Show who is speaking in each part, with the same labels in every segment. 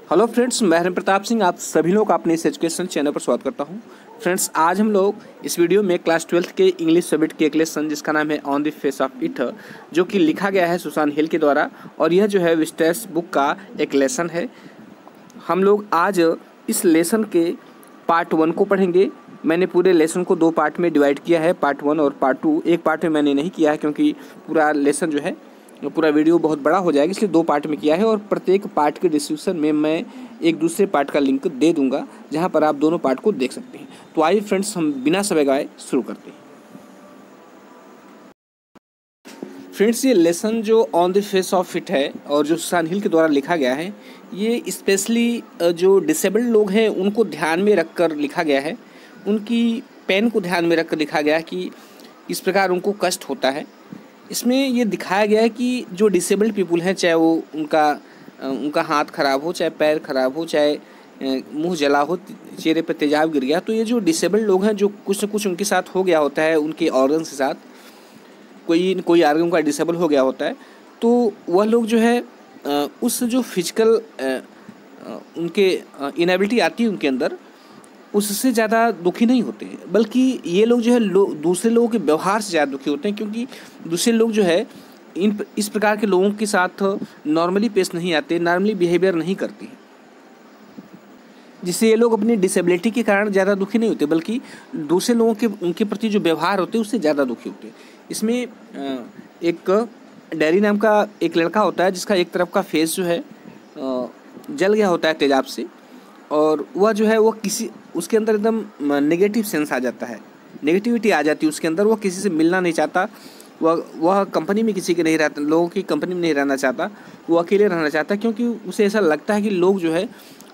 Speaker 1: Hello friends, मैं हरिम प्रताप सिंह आप सभी लोग का अपने इस एजुकेशन चैनल पर स्वागत करता हूं। फ्रेंड्स, आज हम लोग इस वीडियो में क्लास 12th के इंग्लिश सब्जेक्ट के एक लेसन जिसका नाम है on the face of it, जो कि लिखा गया है सुसान हिल के द्वारा, और यह जो है विस्टेस बुक का एक लेसन है। हम लोग आज इस लेसन के पार्ट 1 को पढ़ेंगे। मैंने पूरे लेसन को 2 पार्ट में डिवाइड किया है, पार्ट 1 और पार्ट 2। एक पार्ट में मैंने नहीं किया है क्योंकि पूरा लेसन जो है, पूरा वीडियो बहुत बड़ा हो जाएगा, इसलिए 2 पार्ट में किया है। और प्रत्येक पार्ट के डिस्क्रिप्शन में मैं एक दूसरे पार्ट का लिंक दे दूंगा, जहां पर आप दोनों पार्ट को देख सकते हैं। तो आइए फ्रेंड्स, हम बिना समय गवाए शुरू करते हैं। फ्रेंड्स, ये लेसन जो on the face of it है और जो सुसान हिल के द्वारा लिखा गया है, ये स्पेशली जो डिसेबल्ड लोग हैं उनको ध्यान में रखकर लिखा गया है। उनकी पेन को ध्यान में रखकर लिखा गया है कि इस प्रकार उनको कष्ट होता है। इसमें ये दिखाया गया है कि जो डिसेबल्ड पीपल हैं, चाहे वो उनका हाथ खराब हो, चाहे पैर खराब हो, चाहे मुंह जला हो, चेहरे पर तेजाब गिर गया, तो ये जो डिसेबल्ड लोग हैं, जो कुछ न कुछ उनके साथ हो गया होता है, उनके ऑर्गन्स के साथ कोई ऑर्गन का डिसेबल हो गया होता है, तो वह लोग जो है उस जो फिजिकल उनके इनेबिलिटी आती है उनके अंदर, उससे ज़्यादा दुखी नहीं होते हैं, बल्कि ये लोग जो है दूसरे लोगों के व्यवहार से ज़्यादा दुखी होते हैं। क्योंकि दूसरे लोग जो है इस प्रकार के लोगों के साथ नॉर्मली पेश नहीं आते, नॉर्मली बिहेवियर नहीं करते, जिससे ये लोग अपनी डिसेबिलिटी के कारण ज़्यादा दुखी नहीं होते, बल्कि दूसरे लोगों के उनके प्रति जो व्यवहार होते हैं उससे ज़्यादा दुखी होते हैं। इसमें एक डैरी नाम का एक लड़का होता है, जिसका एक तरफ का फेस जो है जल गया होता है तेजाब से, और वह जो है वो उसके अंदर एकदम नेगेटिव सेंस आ जाता है, नेगेटिविटी आ जाती है उसके अंदर। वो किसी से मिलना नहीं चाहता, वह कंपनी में किसी के नहीं रहता, लोगों की कंपनी में नहीं रहना चाहता, वो अकेले रहना चाहता है। क्योंकि उसे ऐसा लगता है कि लोग जो है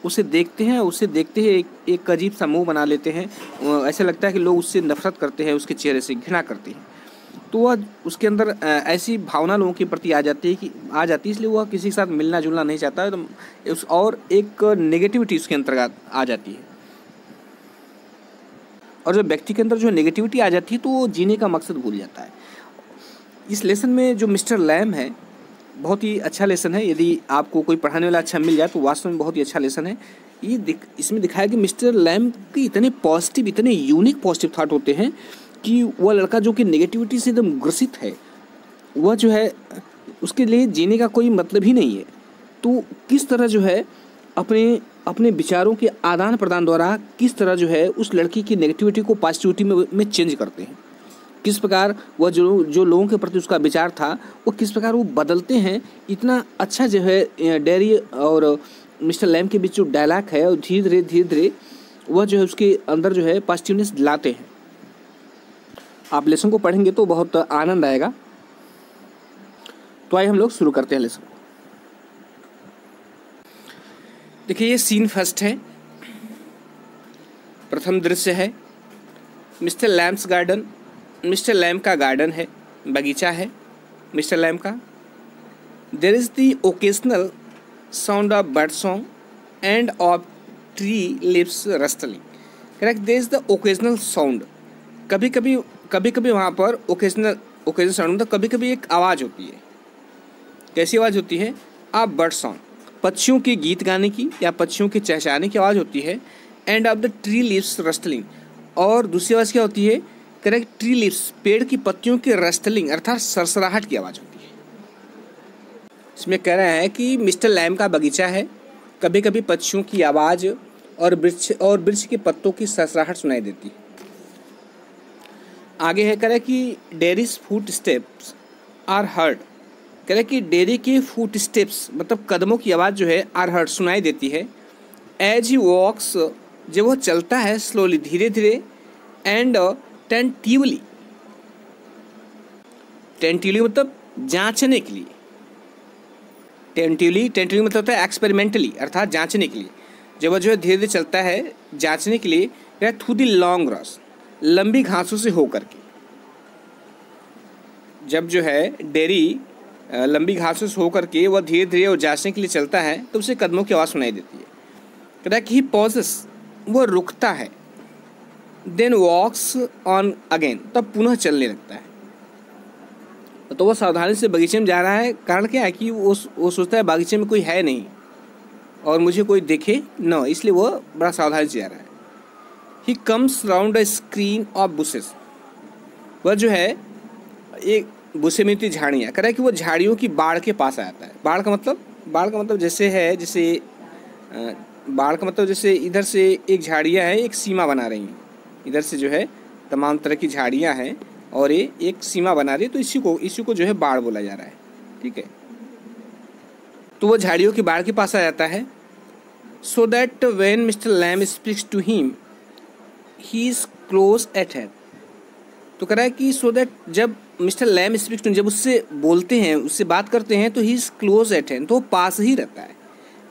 Speaker 1: उसे देखते हैं एक अजीब सा मुँह बना लेते हैं। ऐसा लगता है कि लोग उससे नफरत करते हैं, उसके चेहरे से घृणा करते हैं। तो वह उसके अंदर ऐसी भावना लोगों के प्रति आ जाती है, इसलिए वह किसी के साथ मिलना जुलना नहीं चाहता है, तो और एक नेगेटिविटी उसके अंतर्गत आ जाती है। और जब व्यक्ति के अंदर जो नेगेटिविटी आ जाती है, तो वो जीने का मकसद भूल जाता है। इस लेसन में जो मिस्टर लैम है, बहुत ही अच्छा लेसन है। यदि आपको कोई पढ़ाने वाला अच्छा मिल जाए तो वास्तव में बहुत ही अच्छा लेसन है। इसमें दिखाया कि मिस्टर लैम के इतने पॉजिटिव, इतने यूनिक पॉजिटिव थॉट होते हैं कि वह लड़का जो कि नेगेटिविटी से एकदम ग्रसित है, वह जो है उसके लिए जीने का कोई मतलब ही नहीं है। तो किस तरह जो है अपने विचारों के आदान प्रदान द्वारा किस तरह जो है उस लड़की की नेगेटिविटी को पॉजिटिविटी में चेंज करते हैं, किस प्रकार वह जो लोगों के प्रति उसका विचार था वो किस प्रकार वो बदलते हैं। इतना अच्छा जो है डेरी और मिस्टर लैम के बीच जो डायलॉग है, और धीरे धीरे वह जो है उसके अंदर जो है पॉजिटिवनेस लाते हैं। आप लेसन को पढ़ेंगे तो बहुत आनंद आएगा। तो आइए हम लोग शुरू करते हैं लेसन को। देखिए, ये सीन फर्स्ट है, प्रथम दृश्य है mister Lamb's garden. Mister Lamb का गार्डन है, बगीचा है मिस्टर लैम का। There is the occasional sound of bird song and of tree leaves rustling. Correct, there is the occasional sound. कभी कभी वहाँ पर ओकेजनल साउंड मतलब कभी कभी एक आवाज़ होती है। कैसी आवाज़ होती है? आप बर्ड सॉन्ग, पक्षियों के गीत गाने की या पक्षियों के चहचहाने की आवाज़ होती है। And of the tree leaves rustling, और दूसरी आवाज़ क्या होती है? करेक्ट, ट्री लीव्स, पेड़ की पत्तियों के रस्टलिंग अर्थात सरसराहट की आवाज़ होती है। इसमें कह रहा है कि मिस्टर लैम का बगीचा है, कभी कभी पक्षियों की आवाज़ और वृक्ष के पत्तों की सरसराहट सुनाई देती है। आगे है, कह रहा है कि Derry's footsteps are heard. कह रहा है कि डेरी के फुट स्टेप्स मतलब कदमों की आवाज़ जो है आर हर्ड सुनाई देती है। एज ही वॉक्स, जब वह चलता है, स्लोली धीरे धीरे, एंड टेंटिवली मतलब जांचने के लिए, टेंटिवली मतलब होता है एक्सपेरिमेंटली अर्थात जांचने के लिए। जब वह जो है धीरे धीरे चलता है जांचने के लिए, थ्रू द लॉन्ग ग्रास, लंबी घासों से होकर के। जब जो है डेरी लंबी घासों से होकर के वह धीरे धीरे और जांचने के लिए चलता है, तो उसे कदमों की आवाज़ सुनाई देती है। कहता है कि ही पॉजेस, वह रुकता है, देन वॉक्स ऑन अगेन, तब पुनः चलने लगता है। तो वह सावधानी से बगीचे में जा रहा है। कारण क्या है कि वो सोचता है बगीचे में कोई है नहीं, और मुझे कोई देखे न, इसलिए वो बड़ा सावधान से जा रहा है। He comes round a screen of bushes, वह जो है एक बुशे में इतनी झाड़ियाँ, कह रहा है कि वो झाड़ियों की बाढ़ के पास आ जाता है। बाढ़ का मतलब जैसे है, जैसे बाढ़ का मतलब जैसे इधर से एक झाड़ियाँ हैं, एक सीमा बना रही हैं, इधर से जो है तमाम तरह की झाड़ियाँ हैं और ये एक सीमा बना रही है, तो इसी को जो है बाढ़ बोला जा रहा है, ठीक है। तो वो झाड़ियों की बाढ़ के पास आ जाता है। So that when Mister Lam speaks to him he is close at hand, तो कह रहा है कि सो दैट जब मिस्टर लैम स्पीक्स टू, जब उससे बोलते हैं, उससे बात करते हैं, तो he is close at hand, तो वो पास ही रहता है।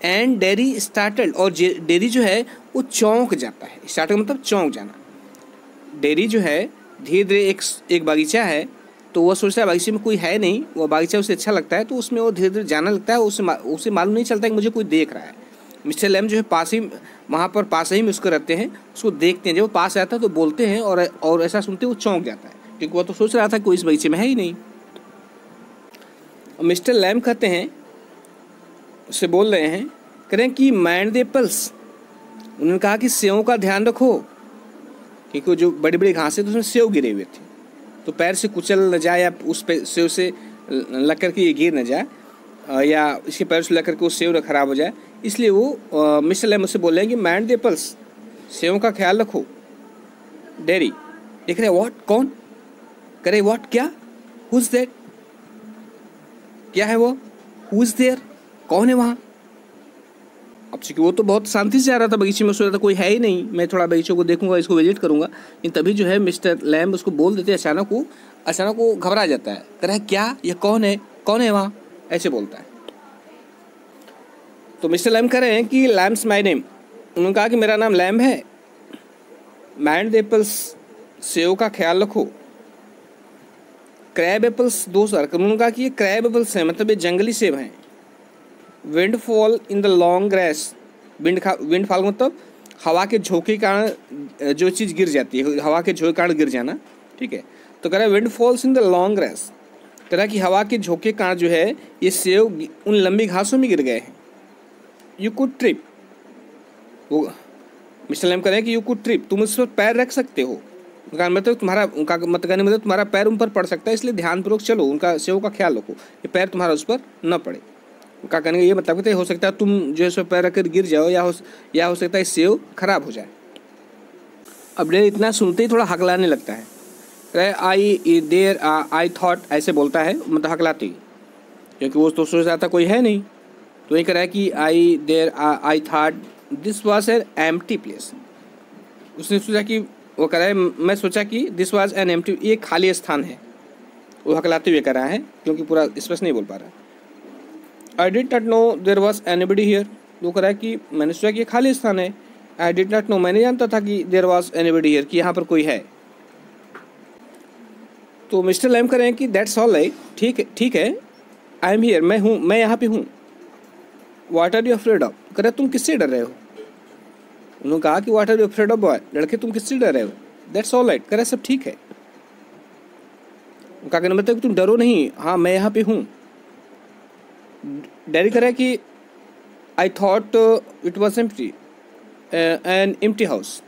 Speaker 1: एंड डेरी स्टार्टल्ड, और डेरी जो है वो चौंक जाता है। स्टार्टल मतलब चौंक जाना। डेरी जो है धीरे धीरे एक बागीचा है, तो वह सोचता है बागीचे में कोई है नहीं, वह बागीचा उसे अच्छा लगता है, तो उसमें वो धीरे धीरे जाना लगता है। उसे मालूम नहीं चलता कि मुझे कोई देख रहा है। मिस्टर लैम जो है वहाँ पर पास ही में उसको रहते हैं, उसको देखते हैं। जब वो पास आता है तो बोलते हैं, और ऐसा सुनते वो चौंक जाता है, क्योंकि वह तो सोच रहा था कि कोई इस बगीचे में है ही नहीं। और मिस्टर लैम कहते हैं, उससे बोल रहे हैं, कह रहे हैं कि माइंड द एप्पल्स, उन्होंने कहा कि सेवों का ध्यान रखो, क्योंकि वो जो बड़ी बड़ी घासें तो उसमें सेव गिरे हुए थे, तो पैर से कुचल न जाए या उस पे सेव से लग करके ये गिर न जाए, या इसके पैर से लग करके वो सेव न खराब हो जाए, इसलिए वो मिस्टर लैम मुझसे बोल रहे हैं कि माइंड द एप्पल्स, सेवों का ख्याल रखो। डेरी देख रहे व्हाट, कौन, कह रहे व्हाट, क्या, हु इज दैट, क्या है वो, हु इज देयर, कौन है वहाँ। अब चूंकि वो तो बहुत शांति से आ रहा था बगीचे में, सोच रहा था कोई है ही नहीं, मैं थोड़ा बगीचे को देखूंगा, इसको विजिट करूंगा, लेकिन तभी जो है मिस्टर लैम उसको बोल देते, अचानक वो घबरा जाता है, कह रहा है क्या, ये कौन है वहाँ, ऐसे बोलता है। तो मिस्टर लैम कह रहे हैं कि लैम्स माय नेम, उन्होंने कहा कि मेरा नाम लैम है। माइंड द एप्पल्स, सेव का ख्याल रखो। क्रैब एप्पल्स दोस्त, उन्होंने कहा कि ये क्रैब एप्पल्स हैं, मतलब ये जंगली सेब हैं। Wind fall in the long grass, wind fall मतलब हवा के झोंके के कारण जो चीज़ गिर जाती है, हवा के झोंके के कारण गिर जाना, ठीक है। तो कह रहा है wind falls in the long grass, कह रहा है कि हवा के झोंके के कारण जो है ये सेब उन लंबी घासों में गिर गए हैं। यू कुड ट्रिप, वो मिस्टर लैम कह रहे हैं कि यू कुड ट्रिप, तुम उस पर पैर रख सकते हो, उनका मतलब तुम्हारा पैर उन पर पड़ सकता है, इसलिए ध्यानपूर्वक चलो, उनका सेव का ख्याल रखो, ये पैर तुम्हारा उस पर न पड़े। उनका कहने का ये मतलब कहते हो सकता है तुम जो है उस पर पैर रखकर गिर जाओ, या हो सकता है सेव खराब हो जाए। अब डेरी इतना सुनते ही थोड़ा हकलाने लगता है। आई थॉट, ऐसे बोलता है, मतलब हकलाती, क्योंकि वो तो सोच रहा था कोई है नहीं। तो ये कह रहा है कि I thought this was an empty place, उसने सोचा कि, वो कह रहा है मैं सोचा कि दिस वॉज एन एम्प्टी, ये खाली स्थान है, वो हकलाते हुए कह रहा है, क्योंकि पूरा स्पष्ट नहीं बोल पा रहा। I did not know there was anybody here, वो कह रहा है कि मैंने सोचा कि ये खाली स्थान है। आई डिड नॉट नो, मैंने जानता था कि देयर वॉज एनीबडी हियर, कि यहाँ पर कोई है। तो मिस्टर लैम कह रहे हैं कि दैट्स ऑल राइट, ठीक है, आई एम हियर, मैं यहाँ पे हूँ। What are you afraid of, कह रहे तुम किससे डर रहे हो। उन्होंने कहा कि what are you afraid of boy, लड़के तुम किससे डर रहे हो। दैट्स ऑल राइट, कह रहे सब ठीक है। उनका कहना मतलब कि तुम डरो नहीं, हाँ मैं यहाँ पे हूँ। डैडी कह रहा है कि I thought it was empty, an empty house.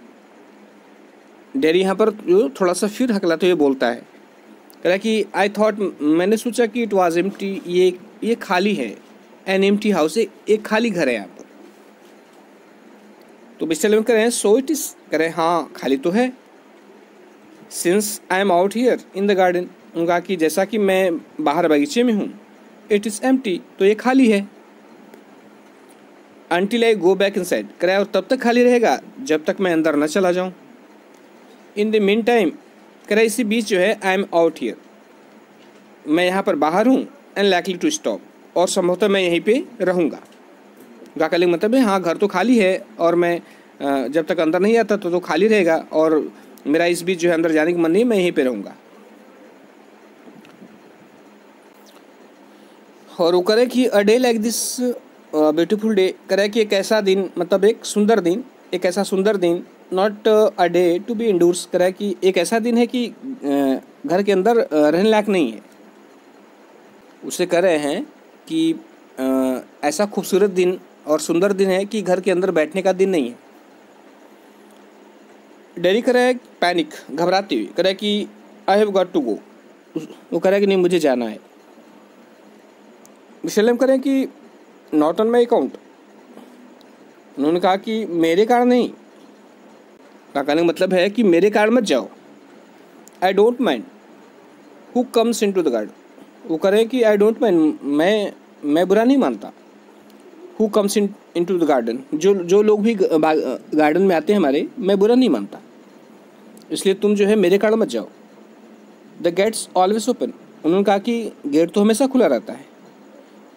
Speaker 1: Daddy यहाँ पर जो थोड़ा सा फिर हकलाते हुए बोलता है, कह रहा है कि आई थॉट, मैंने सोचा कि इट वॉज एम्प्टी, ये खाली है, एन एम्प्टी हाउस, एक खाली घर है यहाँ पर। तो मिस्टर लैम कह रहे हैं सो इट इज, कह रहे हैं हाँ खाली तो है। Since I am out here in the garden, उनका कि जैसा कि मैं बाहर बगीचे में हूँ, इट इज़ एम्प्टी, तो ये खाली है। Until I go back inside, कह रहा है और तब तक खाली रहेगा जब तक मैं अंदर न चला जाऊँ। इन द मीन टाइम, कह रहा है इसी बीच जो है आई एम आउट हियर, मैं यहाँ पर बाहर हूँ, एंड लाइकली टू स्टॉप, और संभवतः मैं यहीं पे रहूँगा। उनका कहने का मतलब है हाँ घर तो खाली है, और मैं जब तक अंदर नहीं आता तो खाली रहेगा, और मेरा इस बीच जो है अंदर जाने का मन नहीं, मैं यहीं पे रहूँगा। और वो करे कि a day like this beautiful day, करे कि एक ऐसा दिन, मतलब एक सुंदर दिन, एक ऐसा सुंदर दिन, not a day to be indoors, करे कि एक ऐसा दिन है कि घर के अंदर रहने लायक नहीं है। उसे कह रहे हैं कि ऐसा खूबसूरत दिन और सुंदर दिन है कि घर के अंदर बैठने का दिन नहीं है। डेरी कह रहा है पैनिक, घबराती हुई, कह रहा है कि I have got to go. वो कह रहा है कि नहीं मुझे जाना है। मिस्टर लैम कह रहे हैं कि नॉट ऑन माई अकाउंट। उन्होंने कहा कि मेरे कारण नहीं। का कहने का मतलब है कि मेरे कारण मत जाओ। I don't mind who comes into the garden. वो कह रहे हैं कि आई डोंट माइंड, मैं बुरा नहीं मानता। Who comes into the garden, जो लोग भी गार्डन में आते हैं हमारे, मैं बुरा नहीं मानता, इसलिए तुम जो है मेरे कारण मत जाओ। The gates always open. उन्होंने कहा कि गेट तो हमेशा खुला रहता है।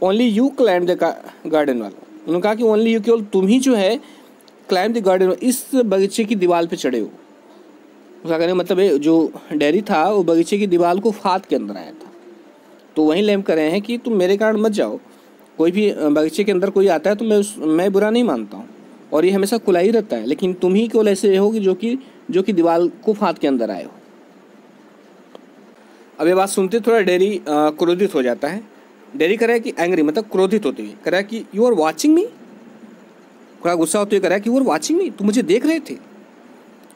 Speaker 1: Only you climb the garden वाला। उन्होंने कहा कि ओनली यू, केवल तुम ही जो है क्लाइंब द गार्डन, इस बगीचे की दीवार पे चढ़े हो। उसका कहने का मतलब है जो डेयरी था वो बगीचे की दीवार को फाद के अंदर आया था। तो वहीं लैम कर रहे हैं कि तुम मेरे कारण मत जाओ। कोई भी बगीचे के अंदर कोई आता है तो मैं बुरा नहीं मानता हूँ, और ये हमेशा खुला ही रहता है, लेकिन तुम ही केवल ऐसे हो कि जो कि दीवार को फाद के अंदर आए हो। अब ये बात सुनते थोड़ा डेरी क्रोधित हो जाता है। डेरी कह रहा है कि एंग्री, मतलब क्रोधित होते हुए कह रहा है कि यू आर वॉचिंग मी। थोड़ा गुस्सा होते हुए कह रहा है कि यू आर वॉचिंग मी, तुम मुझे देख रहे थे।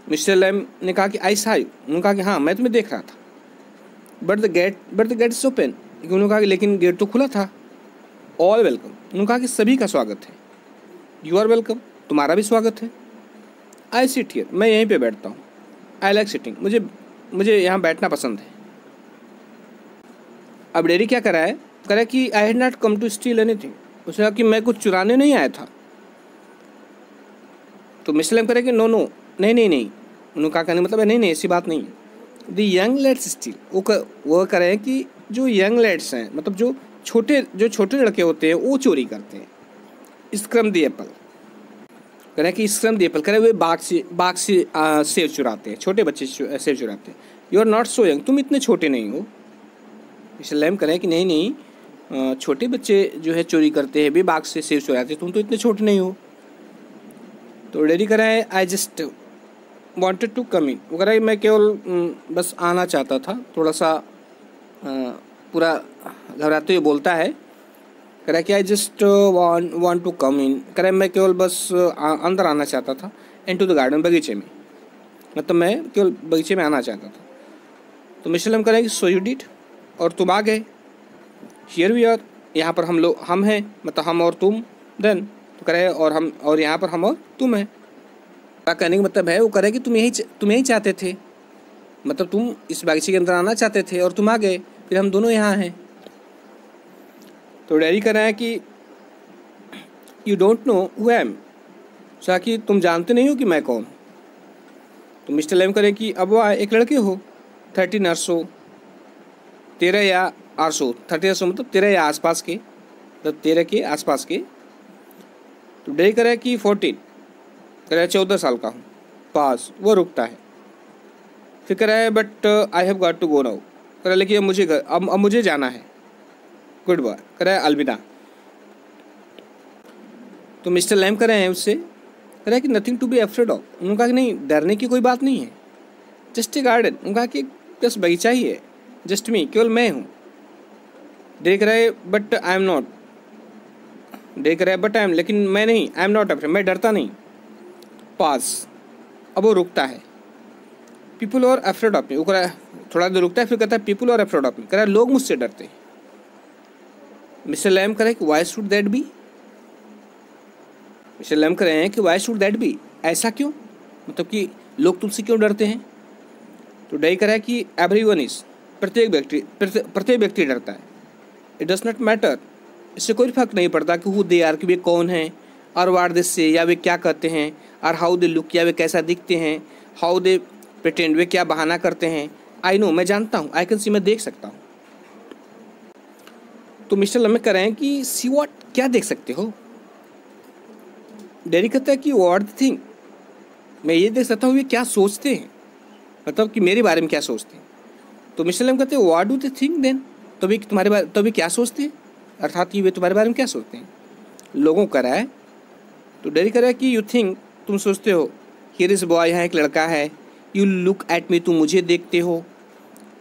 Speaker 1: मिस्टर लैम ने कहा कि आई सा यू। उन्होंने कहा कि हाँ मैं तुम्हें देख रहा था। But the gate is open. उन्होंने कहा कि लेकिन गेट तो खुला था। All welcome. उन्होंने कहा कि सभी का स्वागत है। यू आर वेलकम, तुम्हारा भी स्वागत है। आई सिट हियर, मैं यहीं पे बैठता हूँ। आई लाइक सिटिंग, मुझे यहाँ बैठना पसंद है। अब डेरी क्या करा है, कह रहा है कि I had not come to steal anything. उसने कहा कि मैं कुछ चुराने नहीं आया था। तो मिस्टर लैम कह रहा है कि नो नहीं। उन्होंने कहा कहने मतलब है नहीं ऐसी बात नहीं है। The young leads steel. वो कह रहे हैं कि जो यंग लेड्स हैं, मतलब जो छोटे लड़के होते हैं वो चोरी करते हैं। Scrum the Apple. कह रहे हैं कि स्क्रम द एप्पल, कह रहे हैं वे बाग से सेब चुराते हैं, छोटे बच्चे सेब चुराते हैं। You are not so young, तुम इतने छोटे नहीं हो। मिस्टर लैम कह रहे हैं कि नहीं, छोटे बच्चे जो है चोरी करते हैं, वे बाग से सेब चुराते हैं, तुम तो इतने छोटे नहीं हो। तो डेरी कह रहा है I just wanted to come in. वो कह रहा है मैं केवल बस आना चाहता था। थोड़ा सा पूरा घबराते हुए बोलता है। कह रहा है कि I just want to come in. कह रहा है मैं केवल बस अंदर आना चाहता था। इनटू द गार्डन, बगीचे में, मतलब मैं केवल बगीचे में आना चाहता था। तो मिस्टर लैम कह रहा है कि सो यू डिड, और तुम आ गए। हियर वी आर, यहाँ पर हम हैं, मतलब हम और तुम। देन तो कह रहे हैं और यहाँ पर हम और तुम हैं। कहने का मतलब है वो कह रहे हैं कि तुम यही चाहते थे, मतलब तुम इस बगीचे के अंदर आना चाहते थे और तुम आ गए, फिर हम दोनों यहाँ हैं। तो डेरी कह रहा है कि you don't know who I am. कि तुम जानते नहीं हो कि मैं कौन। तो मिस्टर लैम कह रहे हैं कि अब वो एक लड़के हो 13 or so, 13 या 800, 30 or so मतलब 13 या आसपास के, मतलब 13 के आसपास के। तो डेरी कह रहा है कि 14, कह रहा है 14 साल का हूँ। पास, वो रुकता है। फिर कह रहा है but I have got to go now. कह रहा है लेकिन अब मुझे जाना है। गुड बाय, कह रहा है अलविदा। तो मिस्टर लैम कह रहे हैं उससे, कह रहा है कि nothing to be afraid of. उन्होंने कहा कि नहीं, डरने की कोई बात नहीं है। Just a garden. उन्होंने कहा कि बस बगीचा ही है। जस्ट मी, केवल मैं हूँ। देख रहा है बट आई एम नॉट। देख रहा है बट आई एम, लेकिन मैं नहीं, आई एम नॉट अफ्रेड, मैं डरता नहीं। पास, अब वो रुकता है। People are afraid of me. वो कह रहा है, थोड़ा देर रुकता है, फिर कहता है people are afraid of me. कह रहा है लोग मुझसे डरते हैं। मिस्टर लैम कह रहे हैं कि why should that be. Mister Lam कह रहे हैं कि वाई शुड दैट बी, ऐसा क्यों, मतलब कि लोग तुमसे क्यों डरते हैं। तो डेरी कह रहा है कि एवरीवन इज, प्रत्येक व्यक्ति डरता है। इट डज नॉट मैटर, इससे कोई फर्क नहीं पड़ता कि हु दे आर, कि वे कौन हैं, और वाट दिस से, या वे क्या कहते हैं, और हाउ दे लुक, या वे कैसा दिखते हैं, हाउ दे प्रिटेंड, वे क्या बहाना करते हैं। आई नो, मैं जानता हूँ, आई कैन सी, मैं देख सकता हूँ। तो मिस्टर लैम कह रहे हैं कि सी वॉट, क्या देख सकते हो। डेरी कहता है कि व्हाट द थिंग, मैं ये देख सकता हूँ ये क्या सोचते हैं, मतलब कि मेरे बारे में क्या सोचते हैं। तो मिस्टर लैम कहते हैं what do they think then, तभी क्या सोचते हैं, अर्थात कि वे तुम्हारे बारे में क्या सोचते हैं। लोगों को कह रहा है। तो डेरी कह रहा है कि यू थिंक, तुम सोचते हो, हियर इज बॉय, यहाँ एक लड़का है। यू लुक एट मी, तुम मुझे देखते हो।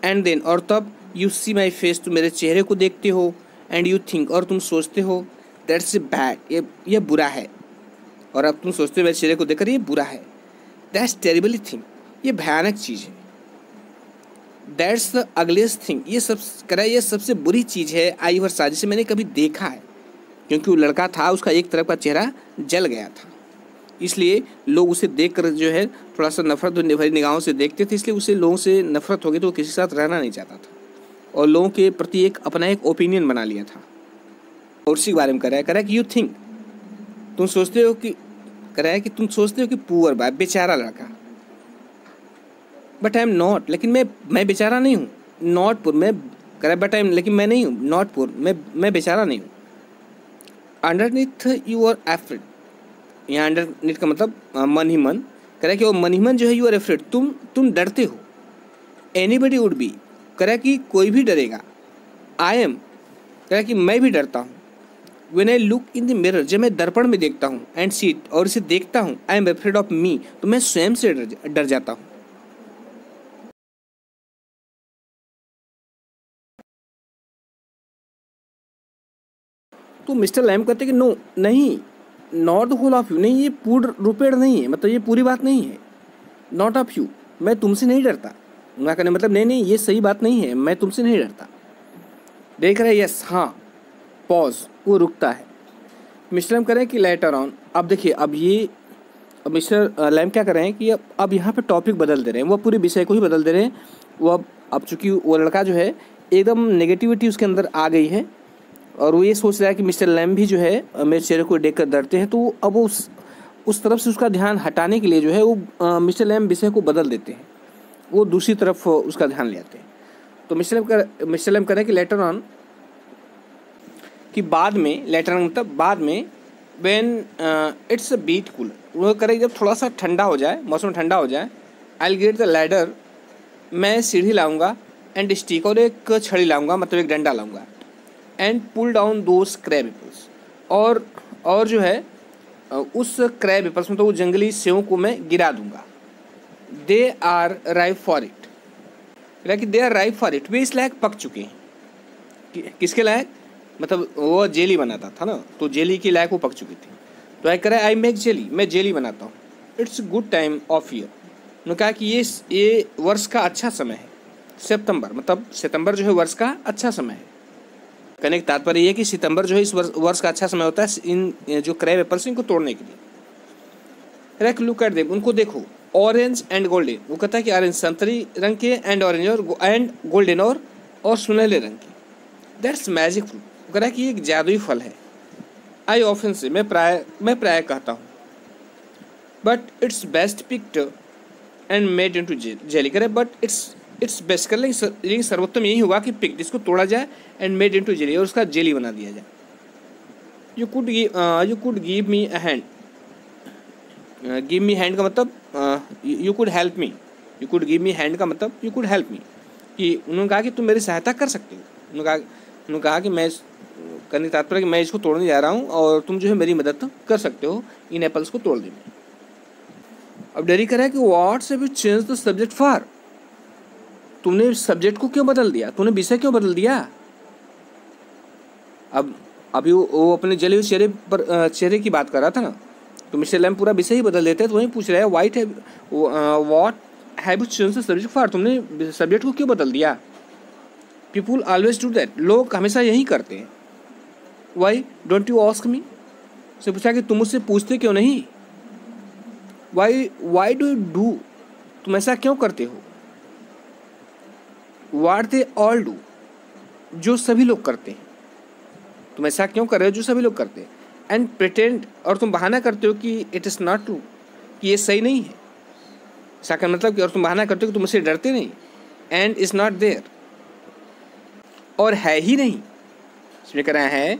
Speaker 1: एंड देन, और तब, यू सी माई फेस, तुम मेरे चेहरे को देखते हो। एंड यू थिंक, और तुम सोचते हो, दैट्स बैड, ये बुरा है। और अब तुम सोचते हो मेरे चेहरे को देखकर ये बुरा है। दैट्स टेरिबली थिंग, ये भयानक चीज़ है। दैट्स द अगलीस्ट थिंग, ये सबसे बुरी चीज़ है आई एवर सा, जिसे मैंने कभी देखा है। क्योंकि वो लड़का था, उसका एक तरफ का चेहरा जल गया था, इसलिए लोग उसे देखकर जो है थोड़ा सा नफरत भरी निगाहों से देखते थे, इसलिए उसे लोगों से नफरत हो गई तो वो किसी के साथ रहना नहीं चाहता था और लोगों के प्रति एक ओपिनियन बना लिया था। और उसी के बारे में कह रहा है कि यू थिंक, तुम सोचते हो कि पुअर बॉय, बेचारा लड़का। बट आई एम नॉट, लेकिन मैं बेचारा नहीं हूँ। नॉट पुअर, मैं कह रहा है बट आई एम, लेकिन मैं नहीं हूँ। नॉट पुअर, मैं बेचारा नहीं हूँ। अंडरनीथ यू आर एफ्रेड, यहाँ अंडरनीथ का मतलब मन ही मन। कह रहा है कि वो मन ही मन जो है यू आर एफ्रेड, तुम डरते हो। एनीबडी वुड बी, कह रहा है कि कोई भी डरेगा। आई एम, कह रहा है कि मैं भी डरता हूँ। When I look in the mirror, जब मैं दर्पण में देखता हूँ, एंड see it, और इसे देखता हूँ, I am afraid of me, तो मैं स्वयं से डर जाता हूँ। तो मिस्टर लैम कहते हैं कि नो, नहीं, not the whole of you, नहीं, ये पूर्ण रूपेण नहीं है, मतलब ये पूरी बात नहीं है। नॉट ऑफ यू, मैं तुमसे नहीं डरता। उनका कहने मतलब नहीं, ये सही बात नहीं है, मैं तुमसे नहीं डरता। देख रहे, यस, हाँ, पॉज, वो रुकता है। मिस्टर लैम कह रहे हैं कि लेटर ऑन, अब देखिए, अब मिस्टर लैम क्या कर रहे हैं कि अब यहाँ पे टॉपिक बदल दे रहे हैं, वो पूरे विषय को ही बदल दे रहे हैं। वो अब चूंकि वो लड़का जो है एकदम नेगेटिविटी उसके अंदर आ गई है और वो ये सोच रहा है कि मिस्टर लैम भी जो है मेरे चेहरे को देख कर डरते हैं, तो अब वो उस तरफ से उसका ध्यान हटाने के लिए जो है वो मिस्टर लैम विषय को बदल देते हैं, वो दूसरी तरफ उसका ध्यान ले आते हैं। तो मिस्टर लैम कह रहे हैं कि लेटर ऑन, कि बाद में, लेटर मतलब बाद में, when it's a bit cool, वो करें जब थोड़ा सा ठंडा हो जाए, मौसम ठंडा हो जाए, I will get the ladder, मैं सीढ़ी लाऊंगा, एंड स्टिक, और एक छड़ी लाऊंगा, मतलब एक डंडा लाऊंगा, and pull down those crab apples, और जो है उस क्रैब एपल्स मतलब वो जंगली सेवों को मैं गिरा दूंगा। They are ripe for it, लेकिन they are ripe for it, वे इस लायक पक चुके हैं। किसके लायक, मतलब वो जेली बनाता था ना, तो जेली के लायक वो पक चुकी थी। तो आई करे आई मेक जेली, मैं जेली बनाता हूँ। It's good time of year, उन्होंने कहा कि ये वर्ष का अच्छा समय है। सितंबर, मतलब सितंबर जो है वर्ष का अच्छा समय है। कहने का तात्पर्य ये है कि सितंबर जो है इस वर्ष का अच्छा समय होता है इन जो क्रैब एपल्स इनको तोड़ने के लिए। रेक लुक एट देम, उनको देखो। ऑरेंज एंड गोल्डन, वो कहता है कि ऑरेंज संतरी रंग के, एंड ऑरेंज एंड गोल्डन और सुनहरे रंग के। दैट्स मैजिक फ्रूट, वो कह रहा है कि ये एक जादुई फल है। आई ऑफन से, मैं प्राय कहता हूँ। But it's best picked and made into jelly, कह रहे बट इट्स बेस्ट, कर लेकिन सर्वोत्तम यही होगा कि पिक्ड, इसको तोड़ा जाए, एंड मेड इनटू जेली, और उसका जेली बना दिया जाए। You could give me a hand, give me hand का मतलब you could help me, you could give me hand का मतलब यू कुड हेल्प मी, कि उन्होंने कहा कि तुम मेरी सहायता कर सकते हो। उन्होंने कहा कि मैं करने तात्पर्य कि मैं इसको तोड़ने जा रहा हूँ और तुम जो है मेरी मदद कर सकते हो इन एप्पल्स को तोड़ने में। अब डेरी कह रहा है कि what's have you change the subject for, तुमने सब्जेक्ट को क्यों बदल दिया, तुमने विषय क्यों बदल दिया। अब अभी वो अपने जले हुए चेहरे की बात कर रहा था ना, तो मिस्टर लैम पूरा विषय ही बदल देते हैं। तो वही पूछ रहे हैं what have you change the subject for, तुमने सब्जेक्ट को क्यों बदल दिया। पीपुल ऑलवेज डू दैट, लोग हमेशा यही करते हैं। Why don't you ask me, उसने पूछा कि तुम मुझसे पूछते क्यों नहीं। वाई डू यू डू, तुम ऐसा क्यों करते हो। व्हाट दे ऑल डू, जो सभी लोग करते हैं, तुम ऐसा क्यों कर रहे हो जो सभी लोग करते हैं। एंड प्रिटेंड, और तुम बहाना करते हो कि इट इज़ नॉट ट्रू, कि ये सही नहीं है। ऐसा का मतलब कि और तुम बहाना करते हो कि तुम मुझसे डरते नहीं। एंड इज़ नॉट देयर, और है ही नहीं। इसमें कह रहा है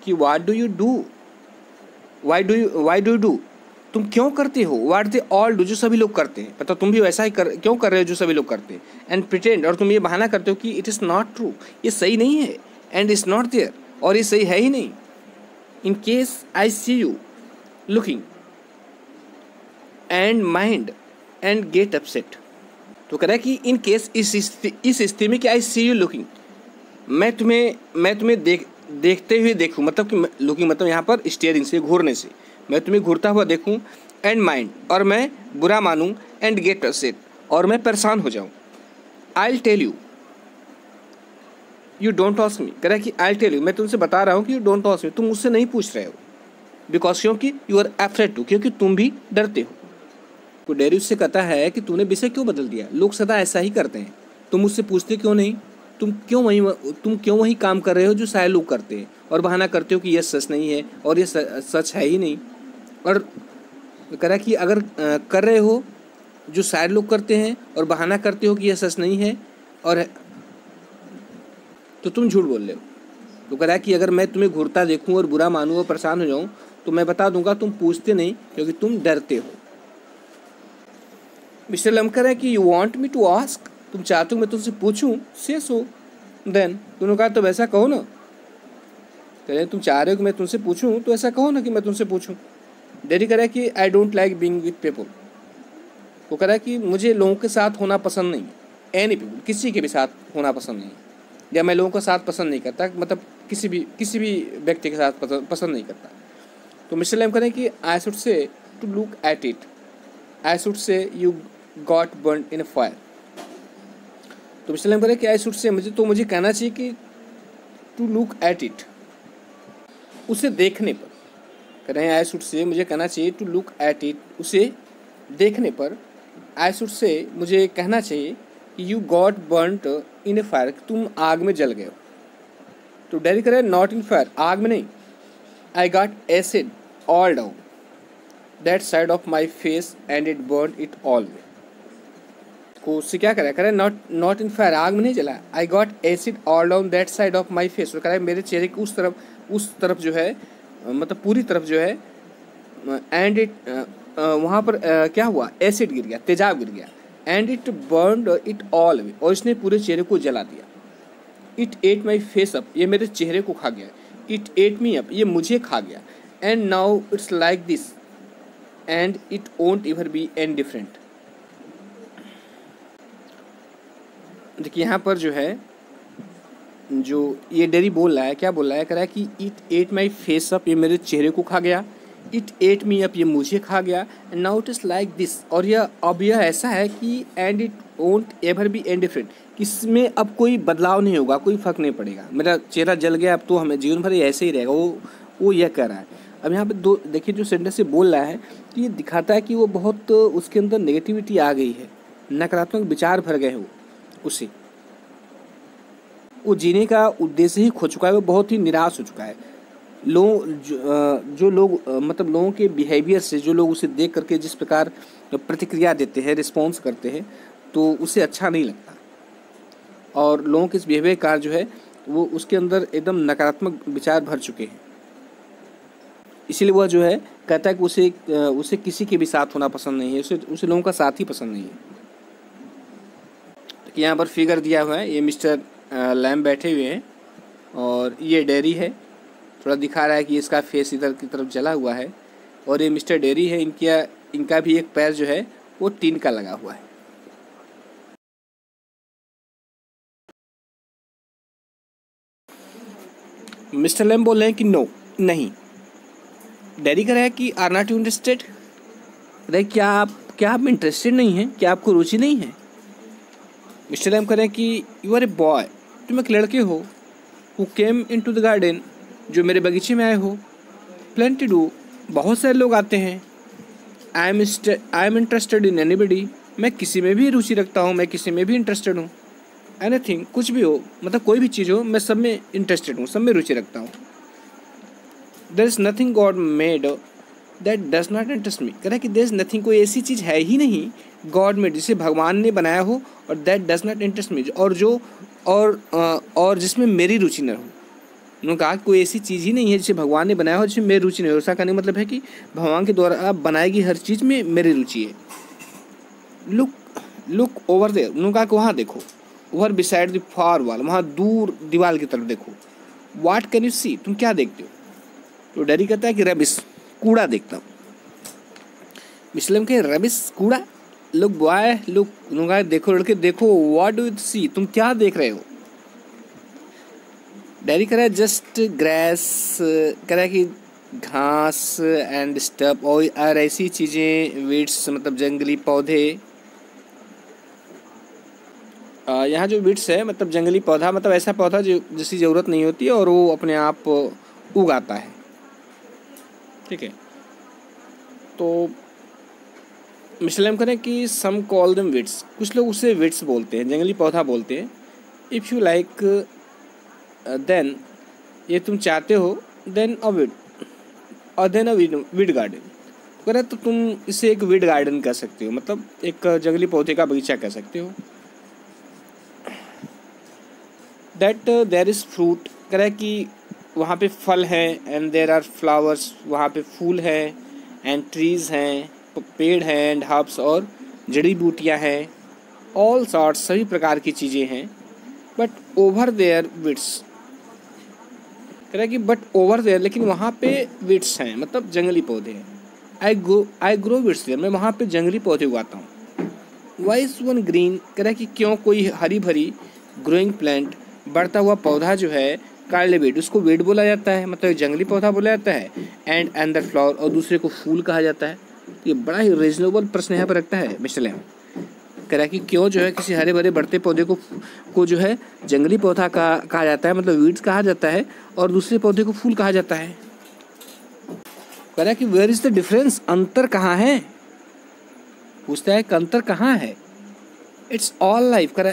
Speaker 1: कि what do you do, why do you do, तुम क्यों करते हो। व्हाट दे ऑल डू, जो सभी लोग करते हैं, मतलब तुम भी वैसा ही क्यों कर रहे हो जो सभी लोग करते हैं। एंड प्रिटेंड, और तुम ये बहाना करते हो कि इट इज़ नॉट ट्रू, ये सही नहीं है। एंड इज़ नॉट देयर, और ये सही है ही नहीं। In case I see you looking and mind and get upset, तो कह रहा है कि इन केस इस स्थिति में कि आई सी यू लुकिंग, मैं तुम्हें देखते हुए देखूं, मतलब कि लुकिंग मतलब यहाँ पर स्टीयरिंग से, घूरने से, मैं तुम्हें घूरता हुआ देखूं, एंड माइंड और मैं बुरा मानूं, एंड गेट अपसेट और मैं परेशान हो जाऊं। I will tell you you don't ask me, कह रहा है कि आई विल टेल यू, मैं तुमसे बता रहा हूँ कि यू डोंट आस्क मी, तुम मुझसे नहीं पूछ रहे हो, बिकॉज क्योंकि यू आर अफ्रेड टू, क्योंकि तुम भी डरते हो। तो डेरी उससे कहता है कि तूने विषय क्यों बदल दिया, लोग सदा ऐसा ही करते हैं, तुम मुझसे पूछते क्यों नहीं, तुम क्यों वही काम कर रहे हो जो सारे लोग करते हैं, और बहाना करते हो कि यह सच नहीं है और ये सच है ही नहीं। और कह रहा है कि अगर कर रहे हो जो सारे लोग करते हैं और बहाना करते हो कि यह सच नहीं है और तो तुम झूठ बोल रहे हो। तो कह रहा है कि अगर मैं तुम्हें घूरता देखूं और बुरा मानूं और परेशान हो जाऊं तो मैं बता दूंगा तुम पूछते नहीं क्योंकि तुम डरते हो। मिस्टर लम कह रहा है कि you want me to ask, तुम चाहते हो मैं तुमसे पूछूं, से सो देन, तुमने कहा तो वैसा कहो ना, कह रहे तुम चाह रहे हो कि मैं तुमसे पूछूं तो ऐसा कहो ना कि मैं तुमसे पूछूं। डेरी कह रहा है कि आई don't like being with people, वो कह रहा है कि मुझे लोगों के साथ होना पसंद नहीं, एनी पीपल, किसी के भी साथ होना पसंद नहीं, या मैं लोगों के साथ पसंद नहीं करता, मतलब किसी भी व्यक्ति के साथ पसंद नहीं करता। तो मिस्टर लैम कह रहे हैं कि I should say to look at it, I should say you got burn in a fire. तो मिस्टर लैम कह रहे हैं कि आई शुड से, मुझे कहना चाहिए कि टू लुक एट इट, उसे देखने पर, कह रहे हैं आई शुड से मुझे कहना चाहिए टू लुक एट इट, उसे देखने पर, आई शुड से मुझे कहना चाहिए कि you got burnt in A fire, तुम आग में जल गए हो। तो डेरी कह रहे हैं नॉट इन फायर, आग में नहीं, I got acid all down that side of my face and it burn it all way. को उससे क्या कह रहा है नॉट इन फायर, आग में नहीं जला, आई got acid all down that side of my face, तो कह रहा है मेरे चेहरे की उस तरफ जो है, मतलब पूरी तरफ जो है, एंड इट वहाँ पर क्या हुआ, एसिड गिर गया, तेजाब गिर गया, and it burned it all way, और इसने पूरे चेहरे को जला दिया। It ate my face up, ये मेरे चेहरे को खा गया, इट एट मी अप, ये मुझे खा गया, and now it's like this and it won't ever be any different. देखिए यहाँ पर जो है, जो ये डेरी बोल रहा है, क्या बोल रहा है, कह रहा है कि it ate my face up, ये मेरे चेहरे को खा गया, इट एट मी अप, ये मुझे खा गया, and now it is like this, और यह ऐसा है कि and it won't ever be any different, इसमें अब कोई बदलाव नहीं होगा, कोई फ़र्क नहीं पड़ेगा, मेरा चेहरा जल गया, अब तो हमें जीवन भर ऐसे ही रहेगा, वो यह कह रहा है। अब यहाँ पे दो देखिए जो सेंटेंस से बोल रहा है, तो ये दिखाता है कि वो बहुत उसके अंदर नेगेटिविटी आ गई है, नकारात्मक विचार भर गए हो उसे, वो जीने का उद्देश्य ही खो चुका है, वो बहुत ही निराश हो चुका है। जो लोग मतलब लोगों के बिहेवियर से, जो लोग उसे देख करके जिस प्रकार प्रतिक्रिया देते हैं, रिस्पॉन्स करते हैं, तो उसे अच्छा नहीं लगता, और लोगों के इस बिहेवियर का जो है वो उसके अंदर एकदम नकारात्मक विचार भर चुके हैं। इसीलिए वह जो है कहता है कि उसे किसी के भी साथ होना पसंद नहीं है, उसे लोगों का साथ ही पसंद नहीं है। तो यहाँ पर फिगर दिया हुआ है, ये मिस्टर लैम बैठे हुए हैं और ये डेरी है, थोड़ा दिखा रहा है कि इसका फेस इधर की तरफ जला हुआ है, और ये मिस्टर डेरी है, इनका भी एक पैर जो है वो टीन का लगा हुआ है। मिस्टर लैम बोल रहे हैं कि नो, नहीं। डेरी कह रहा है कि आर नॉट यू इंटरेस्टेड, अरे क्या आप इंटरेस्टेड नहीं हैं, क्या आपको रुचि नहीं है। मिस्टर लैम कह रहे हैं कि यू आर ए बॉय, तुम एक लड़के हो, who came into the garden, जो मेरे बगीचे में आए हो, प्लेंटी डू, बहुत सारे लोग आते हैं, I am interested in anybody, मैं किसी में भी रुचि रखता हूँ, मैं किसी में भी इंटरेस्टेड हूँ, एनीथिंग, कुछ भी हो, मतलब कोई भी चीज़ हो, मैं सब में इंटरेस्टेड हूँ, सब में रुचि रखता हूँ। There is nothing God made that does not interest me, कह रहा है कि देयर इज़ नथिंग, कोई ऐसी चीज़ है ही नहीं गॉड मेड, जिसे भगवान ने बनाया हो, और दैट डज नॉट इंटरेस्ट मी, और जिसमें मेरी रुचि न हो। उन्होंने कहा कोई ऐसी चीज़ ही नहीं है जिसे भगवान ने बनाया हो जिसमें मेरी रुचि नहीं हो। ऐसा कहने का मतलब है कि भगवान के द्वारा बनाई गई हर चीज़ में मेरी रुचि है। लुक ओवर देयर, उन्होंने कहा कि वहाँ देखो, over beside the far wall, वहाँ दूर दीवार की तरफ देखो। व्हाट कैन यू सी, तुम क्या देखते हो। तो डेरी कहता है कि रबिश, कूड़ा देखता हूँ। मिस्लम के रबिश, कूड़ा, लुक बॉय लुक, उन्होंने कहा देखो लड़के देखो, व्हाट डू यू सी, तुम क्या देख रहे हो। डायरी करा है जस्ट ग्रास, करा है कि घास एंड स्टफ और ऐसी चीज़ें, वीड्स मतलब जंगली पौधे। यहाँ जो वीड्स है मतलब जंगली पौधा, मतलब ऐसा पौधा जो जिसकी ज़रूरत नहीं होती है और वो अपने आप उगाता है। ठीक है, तो मिसलेम करें कि सम कॉल देम वीड्स, कुछ लोग उसे वीड्स बोलते हैं, जंगली पौधा बोलते हैं। इफ़ यू लाइक देन, ये तुम चाहते हो, देन अ वीड और देन अ वीड गार्डन करें तो तुम इसे एक वीड गार्डन कह सकते हो, मतलब एक जंगली पौधे का बगीचा कह सकते हो। दैट देयर इज़ फ्रूट, करें कि वहाँ पे फल है, एंड देयर आर फ्लावर्स, वहाँ पे फूल है, एंड ट्रीज़ हैं, पेड़ हैं, एंड हर्ब्स और जड़ी बूटियाँ हैं, ऑल सॉर्ट्स सभी प्रकार की चीज़ें हैं। बट ओवर देयर विड्स, कह रहा है कि बट ओवर देयर, लेकिन वहाँ पे विड्स हैं, मतलब जंगली पौधे हैं। आई ग्रो विड्स देयर, मैं वहाँ पे जंगली पौधे उगाता हूँ। वाई इज वन ग्रीन, कह रहा है कि क्यों कोई हरी भरी ग्रोइंग प्लांट, बढ़ता हुआ पौधा जो है, कार्ले वीड, उसको वीड बोला जाता है, मतलब जंगली पौधा बोला जाता है। एंड अंदर फ्लावर, और दूसरे को फूल कहा जाता है। ये बड़ा ही रीजनेबल प्रश्न यहाँ पर रखता है मिस्टर लैम। कह रहा है कि क्यों जो है किसी हरे भरे बढ़ते पौधे को जो है जंगली पौधा कहा जाता है, मतलब वीड्स कहा जाता है, और दूसरे पौधे को फूल कहा जाता है। कह रहा है कि वेयर इज द डिफरेंस, अंतर कहाँ है, पूछता है कि अंतर कहाँ है। इट्स ऑल लाइफ, कह रहा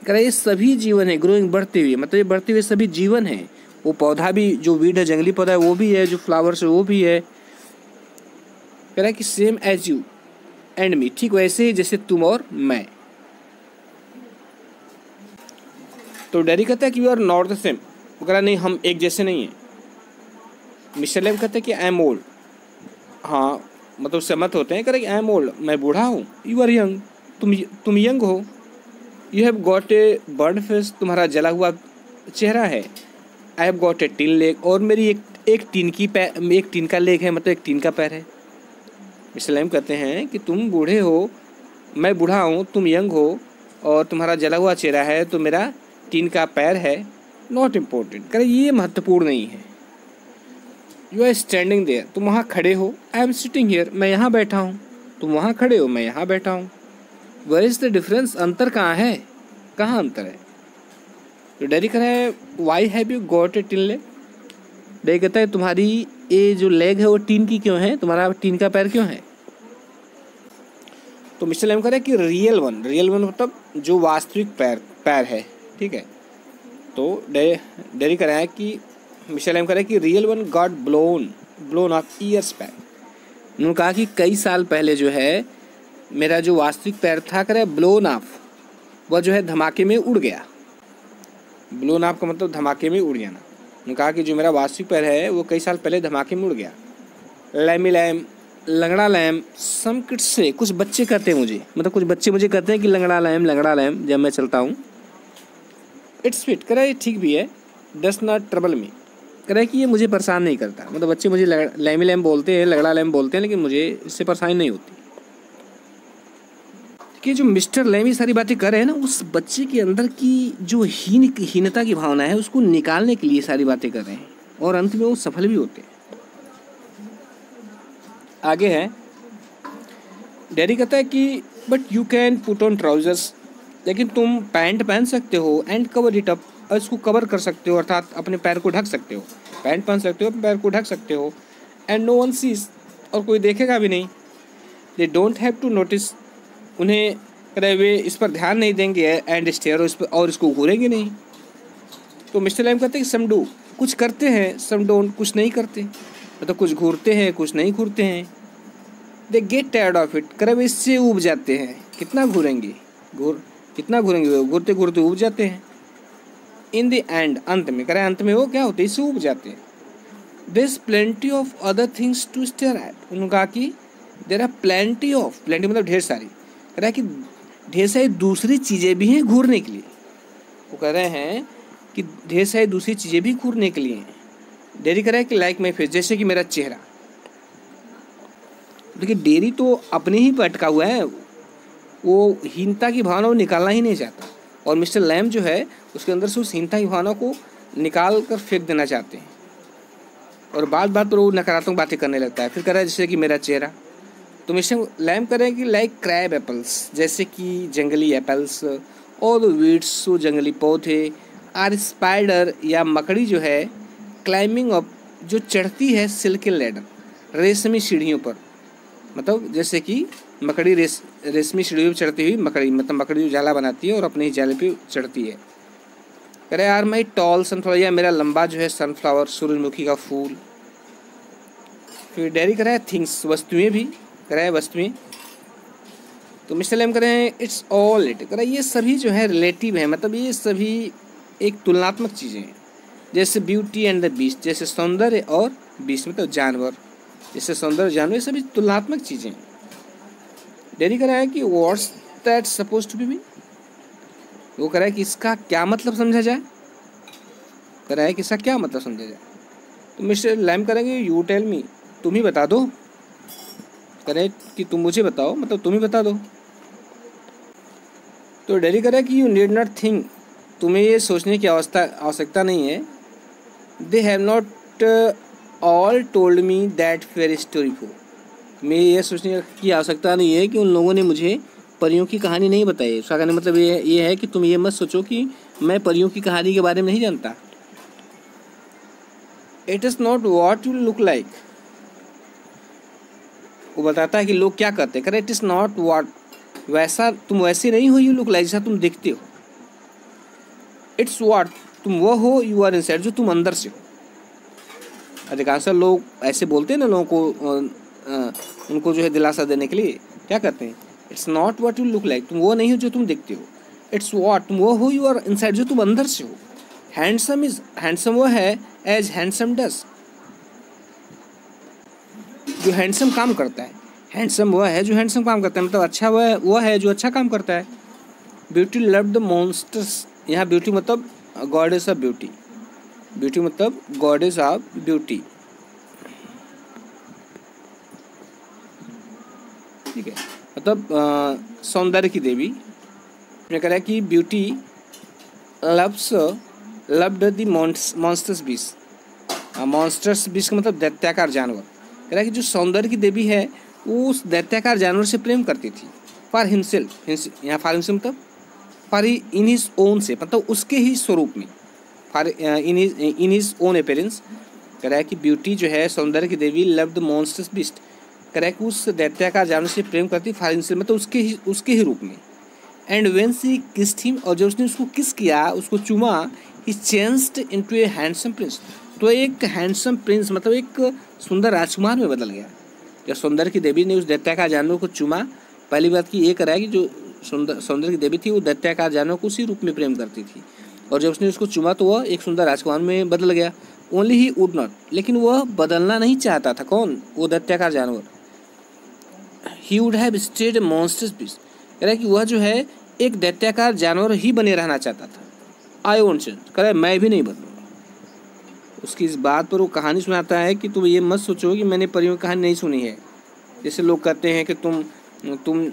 Speaker 1: है ये सभी जीवन है, ग्रोइंग बढ़ते हुए, मतलब ये बढ़ते हुए सभी जीवन है। वो पौधा भी, जो वीड है जंगली पौधा है वो भी है, जो फ्लावर्स है वो भी है। कह रहा है कि same as you and me, ठीक वैसे ही जैसे तुम और मैं। तो डैडी कहता है कि you are not the same, वो कह रहा नहीं हम एक जैसे नहीं हैं। मिस्टर लैम कहते हैं कि आई एम ओल्ड, हाँ मतलब सहमत होते हैं, कह रहे कि आई एम ओल्ड, मैं बूढ़ा हूँ। यू आर यंग, तुम यंग हो। You have got a bird face, तुम्हारा जला हुआ चेहरा है। आई have got a tin leg, और मेरी एक टीन का लेग है, मतलब एक टीन का पैर है। मिस्टर लैम कहते हैं कि तुम बूढ़े हो, मैं बूढ़ा हूँ, तुम यंग हो, और तुम्हारा जला हुआ चेहरा है, तो मेरा टीन का पैर है। नॉट इम्पोर्टेंट, कह रहे ये महत्वपूर्ण नहीं है। यू आर स्टैंडिंग देयर, तुम वहाँ खड़े हो। आई एम सिटिंग हियर, मैं यहाँ बैठा हूँ। तुम वहाँ खड़े हो, मैं यहाँ बैठा हूँ। वेयर इज द डिफरेंस, अंतर कहाँ है, कहाँ अंतर है। तो डैडी कह रहा है why have you got a tin leg, daddy कहता है तुम्हारी ये जो लेग है वो टीन की क्यों है, तुम्हारा टीन का पैर क्यों है। तो मिस्टर लैम कह रहा है कि रियल वन मतलब जो वास्तविक पैर है। ठीक है, तो डैडी कह रहा है कि मिस्टर लैम कह रहा है कि real one got blown of years back. उन्होंने कहा कि कई साल पहले जो है मेरा जो वास्तविक पैर था, कह रहा है ब्लोन ऑफ, वह जो है धमाके में उड़ गया। ब्लोन ऑफ का मतलब धमाके में उड़ जाना। उन्होंने कहा कि जो मेरा वास्तविक पैर है वो कई साल पहले धमाके में उड़ गया। लैमी लैम, लंगड़ा लैम, सम किड्स से, कुछ बच्चे कहते हैं मुझे, मतलब कुछ बच्चे मुझे कहते हैं कि लंगड़ा लैम जब मैं चलता हूँ। इट्स फिट, कह रहा है ठीक भी है। डस नॉट ट्रबल मी, कह रहा है कि ये मुझे परेशान नहीं करता, मतलब बच्चे मुझे लैमी लैम बोलते हैं, लंगड़ा लैम बोलते हैं, लेकिन मुझे इससे परेशानी नहीं होती। कि जो मिस्टर लैम ये सारी बातें कर रहे हैं ना, उस बच्चे के अंदर की जो हीनता की भावना है उसको निकालने के लिए सारी बातें कर रहे हैं, और अंत में वो सफल भी होते हैं। आगे है, डैडी कहता है कि but you can put on trousers, लेकिन तुम पैंट पहन सकते हो, एंड कवर इट अप, और इसको कवर कर सकते हो, अर्थात अपने पैर को ढक सकते हो। पैंट पहन सकते हो, अपने पैर को ढक सकते हो। एंड नो वन सीज, और कोई देखेगा भी नहीं। They don't have to notice, उन्हें कह वे इस पर ध्यान नहीं देंगे। एंड स्टेयर, और इसको घूरेंगे नहीं। तो मिस्टर लैम कहते हैं कि सम डू, कुछ करते हैं, सम डोंट, कुछ नहीं करते, मतलब कुछ घूरते हैं, कुछ नहीं घूरते हैं। They get tired of it, कह वे इससे ऊब जाते हैं। कितना घूरेंगे, घूरते घूरते ऊब जाते हैं। इन द एंड, अंत में, कह रहे अंत में वो क्या होते हैं, इससे ऊब जाते हैं। There is plenty of other things to stare at, उन्होंने कहा कि देयर आर प्लेंटी मतलब ढेर सारी, कह रहा है कि ढेर सारी दूसरी चीज़ें भी हैं घूरने के लिए। वो कह रहे हैं कि ढेर सारी दूसरी चीज़ें भी घूरने के लिए हैं। डेरी कह रहा है कि लाइक माई फेस, जैसे कि मेरा चेहरा। देखिए डेरी तो अपने ही पे अटका हुआ है, वो हीनता की भावना वो निकालना ही नहीं चाहता, और मिस्टर लैम जो है उसके अंदर से उस हीनता की भावना को निकाल कर फेंक देना चाहते हैं और बात बात पर वो नकारात्मक बातें करने लगता है। फिर कह रहा है जैसे कि मेरा चेहरा। तो मिस्टर लैम कह रहे हैं कि लाइक क्रैब एप्पल्स, जैसे कि जंगली एप्पल्स और वीड्स, वो जंगली पौधे, आर स्पाइडर या मकड़ी जो है, क्लाइंबिंग अप, जो चढ़ती है सिल्क लैडर, रेशमी सीढ़ियों पर। मतलब जैसे कि मकड़ी रेशमी सीढ़ियों पर चढ़ती हुई मकड़ी, मतलब मकड़ी जो जाला बनाती है और अपने ही जाले पे चढ़ती है। कह रहे यार माई टॉल सनफ्लावर, या मेरा लंबा जो है सनफ्लावर, सूरजमुखी का फूल। फिर डेरी कह रहा है थिंग्स, वस्तुएं भी, कह रहा है वस्तुएं। तो मिस्टर लैम कह रहे हैं इट्स ऑल रिलेटिव, कह रहा है ये सभी जो है रिलेटिव है, मतलब ये सभी एक तुलनात्मक चीज़ें हैं। जैसे ब्यूटी एंड द बीस्ट, जैसे सौंदर्य और बीस्ट मतलब जानवर, जैसे सौंदर्य जानवर, ये सभी तुलनात्मक चीज़ें हैं। डेरी कह रहा है कि what's that suppose to be mean, वो कह रहा है कि इसका क्या मतलब समझा जाए, कह रहा है कि इसका क्या मतलब समझा जाए। तो मिस्टर लैम करेंगे यू टेल मी, तुम ही बता दो, कह रहे कि तुम मुझे बताओ, मतलब तुम ही बता दो। तो डेरी कह रहा है कि यू नीड नॉट थिंक, तुम्हें ये सोचने की आवश्यकता नहीं है। They have not all told me that fair story for, तुम्हें ये सोचने की आवश्यकता नहीं है कि उन लोगों ने मुझे परियों की कहानी नहीं बताई। उसका कहने मतलब ये है कि तुम ये मत सोचो कि मैं परियों की कहानी के बारे में नहीं जानता। It is not what you look like, वो बताता है कि लोग क्या करते हैं। कह रहे इट इज़ नॉट वॉट, वैसा तुम वैसे नहीं हो, यू लुक लाइक, जैसा तुम दिखते हो। इट्स वॉट, तुम वो हो, यू आर इनसाइड, जो तुम अंदर से हो। अधिकांश लोग ऐसे बोलते हैं ना लोगों को, उनको जो है दिलासा देने के लिए क्या करते हैं, it's not what you look like, तुम वो नहीं हो जो तुम दिखते हो। इट्स व्हाट, तुम वो हो, यू आर इनसाइड, जो तुम अंदर से हो। हैंडसम इज, हैंडसम वो है एज हैंडसम डज, जो हैंडसम काम करता है। हैंडसम वो है जो हैंडसम काम करता है, मतलब अच्छा वो है जो अच्छा काम करता है। ब्यूटी लव द मॉन्स्टर्स, यहाँ ब्यूटी मतलब गॉडेस ऑफ ब्यूटी, ब्यूटी मतलब गॉडेस ऑफ ब्यूटी, ठीक है, मतलब सौंदर्य की देवी। मैं कह रहा है कि beauty loved the monsters beast, monsters beast का मतलब दैत्याकार जानवर। कह रहा है कि जो सौंदर्य की देवी है वो उस दैत्याकार जानवर से प्रेम करती थी। फॉर हिमसेल्फ, यहाँ फॉर हिमसेल्फ मतलब फॉर इन हिज ओन से, मतलब उसके ही स्वरूप में, for in his own appearance. कह रहा है कि ब्यूटी जो है सौंदर्य की देवी लव्ड द मॉन्स्टर्स बीस्ट, कह रहा है कि उस दैत्याकार जानवर से प्रेम करती, फॉर हिमसेल्फ मतलब उसके ही रूप में। And when she kissed him, और जब उसने उसको किस किया, उसको चूमा, he changed into a handsome prince, तो एक हैंडसम प्रिंस मतलब एक सुंदर राजकुमार में बदल गया। जब सौंदर्य की देवी ने उस दैत्याकार जानवर को चूमा, पहली बात की ये करा है कि जो सौंदर्य की देवी थी वो दैत्याकार जानवर को उसी रूप में प्रेम करती थी, और जब उसने उसको चूमा तो वह एक सुंदर राजकुमार में बदल गया। ओनली ही वुड नॉट, लेकिन वह बदलना नहीं चाहता था। कौन? वो दैत्याकार जानवर। He would have stayed monsters beast, कह रहा है कि वह जो है एक दैत्याकार जानवर ही बने रहना चाहता था। आई वोंट चेंज, कह रहा है मैं भी नहीं बदलूंगा। उसकी इस बात पर वो कहानी सुनाता है कि तुम ये मत सोचो कि मैंने परियों की कहानी नहीं सुनी है। जैसे लोग कहते हैं कि तुम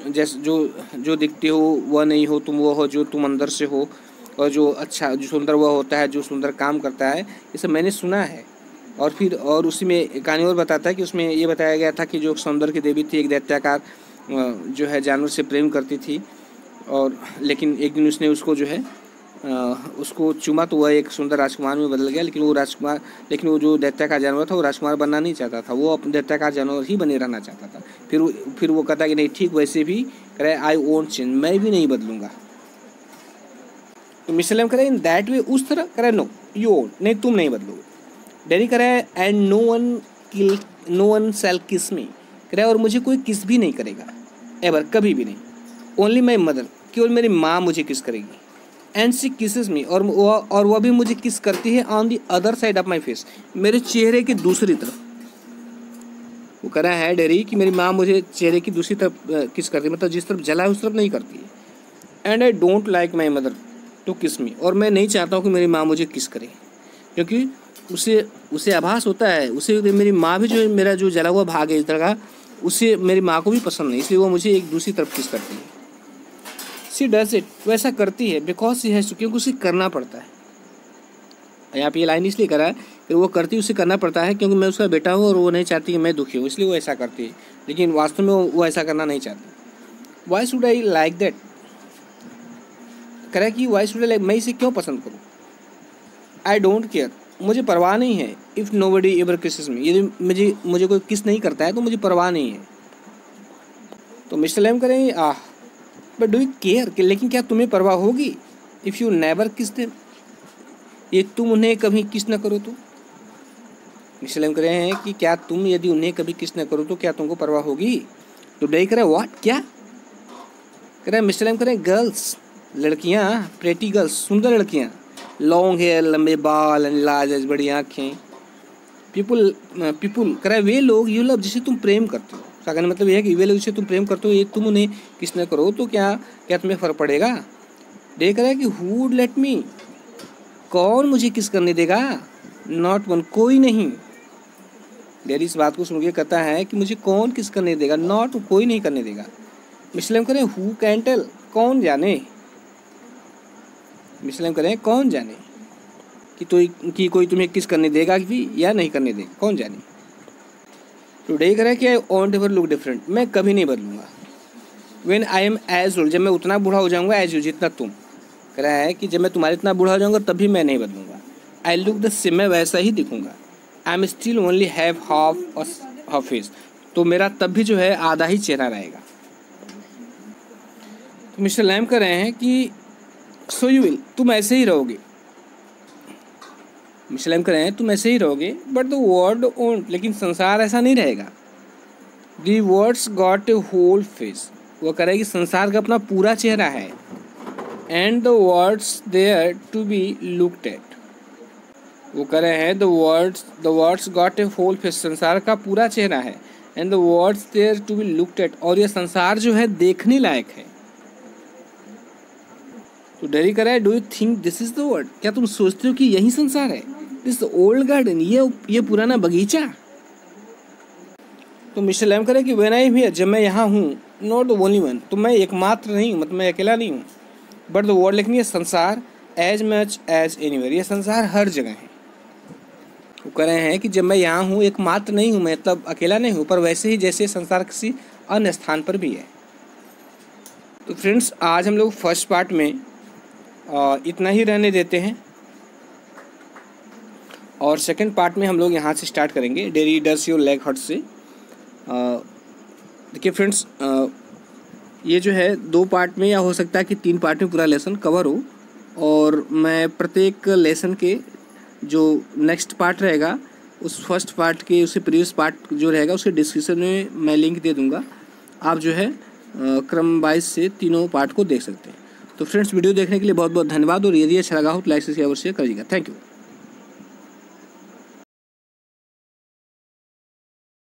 Speaker 1: जैसे जो दिखते हो वह नहीं हो, तुम वो हो जो तुम अंदर से हो, और जो अच्छा जो सुंदर वह होता है जो सुंदर काम करता है। ये सब मैंने सुना है। और उसी में कहानी और बताता है कि उसमें ये बताया गया था कि जो सौंदर्य की देवी थी एक दैत्याकार जो है जानवर से प्रेम करती थी, और लेकिन एक दिन उसने उसको जो है उसको चूमा तो वह एक सुंदर राजकुमार में बदल गया। लेकिन वो जो दैत्याकार जानवर था वो राजकुमार बनना नहीं चाहता था, वो अपने दैत्याकार जानवर ही बने रहना चाहता था। फिर वो कहता कि नहीं ठीक वैसे भी, कह रहे आई वोंट चेंज, मैं भी नहीं बदलूंगा। तो मिस्टर लैम कह रहे इन दैट वे, उस तरह, कह रहे नो यू वोंट, नहीं तुम नहीं बदलोगे। डेरी कह रहा है एंड नो वन शैल किस मी, कह रहा है और मुझे कोई किस भी नहीं करेगा, एवर, कभी भी नहीं। ओनली माई मदर, केवल मेरी माँ मुझे किस करेगी। एंड शी किसेस मी, और वह भी मुझे किस करती है on the other side of my face, मेरे चेहरे की दूसरी तरफ। वो कह रहा है डेरी कि मेरी माँ मुझे चेहरे की दूसरी तरफ किस करती है, मतलब जिस तरफ जला है उस तरफ नहीं करती है। And I don't like my mother to kiss me, और मैं नहीं चाहता हूँ कि मेरी माँ मुझे किस करे, क्योंकि उसे आभास होता है, उसे मेरी माँ भी जो मेरा जो जला हुआ भाग है इस तरह का, उसे मेरी माँ को भी पसंद नहीं, इसलिए वो मुझे एक दूसरी तरफ किस करती है। सी डज इट, वैसा करती है बिकॉज सी हैज़ टू, क्योंकि उसे करना पड़ता है। यहाँ पे ये लाइन इसलिए करा है कि वो करती उसे करना पड़ता है क्योंकि मैं उसका बेटा हूँ और वो नहीं चाहती कि मैं दुखी हूँ, इसलिए वो ऐसा करती है, लेकिन वास्तव में वो ऐसा करना नहीं चाहती। Why should I like that, कह रहा है कि वाई शुड आई लाइक, मैं इसे क्यों पसंद करूँ। आई डोंट केयर, मुझे परवाह नहीं है। इफ़ नोबडी एवर किसेस मी, यदि मुझे कोई किस नहीं करता है तो मुझे परवाह नहीं है। तो मिस्टर लैम करेंगे बट डू यू केयर, लेकिन क्या तुम्हें परवाह होगी। इफ़ यू नेवर किस देम, ये तुम उन्हें कभी किस न करो तो। मिस्टर लैम कह रहे हैं कि क्या तुम यदि उन्हें कभी किस न करो तो क्या तुमको परवाह होगी। तो डे कह रहा है व्हाट, क्या कह रहा है। मिस्टर लैम कह रहे हैं गर्ल्स, लड़कियाँ, प्रेटी गर्ल्स, सुंदर लड़कियाँ, लॉन्ग हेयर, लंबे बाल एंड लार्ज एज, बड़ी आँखें। पीपुल कह रहा है वे लोग यू लव, जिसे तुम प्रेम करते हो। उसका कहने मतलब यह है कि वे लोग जिसे तुम प्रेम करते हो, ये तुम उन्हें किस न करो तो क्या तुम्हें फ़र्क पड़ेगा। डे कह रहा है कि हु वुड लेट मी, कौन मुझे किस करने देगा। नॉट वन, कोई नहीं। डेरी इस बात को सुन के कहता है कि मुझे कौन किस करने देगा, नॉट, कोई नहीं करने देगा। मिस्टर करें हु कैन टेल, कौन जाने। मिस्टर करें कौन जाने कि कोई तुम्हें किस करने देगा भी या नहीं करने देगा, कौन जाने। तो डे कह रहा है कि I won't ever look different, मैं कभी नहीं बदलूंगा। When I am as old, जब मैं उतना बूढ़ा हो जाऊंगा, एज यू, जितना तुम। कह रहा है कि जब मैं तुम्हारे इतना बूढ़ा हो जाऊंगा तभी मैं नहीं बदलूंगा। आई लुक द सेम, मैं वैसा ही दिखूंगा। I am still only have half face, तो मेरा तब भी जो है आधा ही चेहरा रहेगा। तो मिस्टर लैम कह रहे हैं कि सो यू विल, तुम ऐसे ही रहोगे। मिस्टर लैम कह रहे हैं तुम ऐसे ही रहोगे, बट द वर्ल्ड ओंट, लेकिन संसार ऐसा नहीं रहेगा। The world's got a whole face, वो कह रहा है कि संसार का अपना पूरा चेहरा है। And the world's there to be looked at, वो कह रहे हैं the world's got a whole face, संसार का पूरा चेहरा है। And the world's there to be looked at, और ये संसार जो है देखने लायक है। तो डेरी कह रहा है do you think this is the world, क्या तुम सोचते हो कि यही संसार है। दिस ओल्ड गार्डन, ये पुराना बगीचा। तो मिस्टर लैम कह रहे कि व्हेन आई एम हियर, जब मैं यहाँ हूँ, नॉट द ओनली वन, तो मैं एकमात्र नहीं हूँ, मतलब मैं अकेला नहीं हूँ। बट द वर्ल्ड, लेकिन ये संसार, एज मच एज एनीवेयर, ये संसार हर जगह है। वो कह रहे हैं कि जब मैं यहाँ हूँ एकमात्र नहीं हूँ, मतलब अकेला नहीं हूँ, पर वैसे ही जैसे संसार किसी अन्य स्थान पर भी है। तो फ्रेंड्स, आज हम लोग फर्स्ट पार्ट में इतना ही रहने देते हैं, और सेकंड पार्ट में हम लोग यहाँ से स्टार्ट करेंगे, Derry does your leg hurt से। देखिए फ्रेंड्स, ये जो है 2 पार्ट में, या हो सकता है कि 3 पार्ट में पूरा लेसन कवर हो, और मैं प्रत्येक लेसन के जो नेक्स्ट पार्ट रहेगा, उस फर्स्ट पार्ट के, उससे प्रीवियस पार्ट जो रहेगा, उसके डिस्क्रिप्शन में मैं लिंक दे दूँगा। आप जो है क्रम वाइज से तीनों पार्ट को देख सकते हैं। तो फ्रेंड्स, वीडियो देखने के लिए बहुत बहुत धन्यवाद, और यदि अच्छा लगा हो तो लाइक शेयर अवश्य करिएगा। Thank you.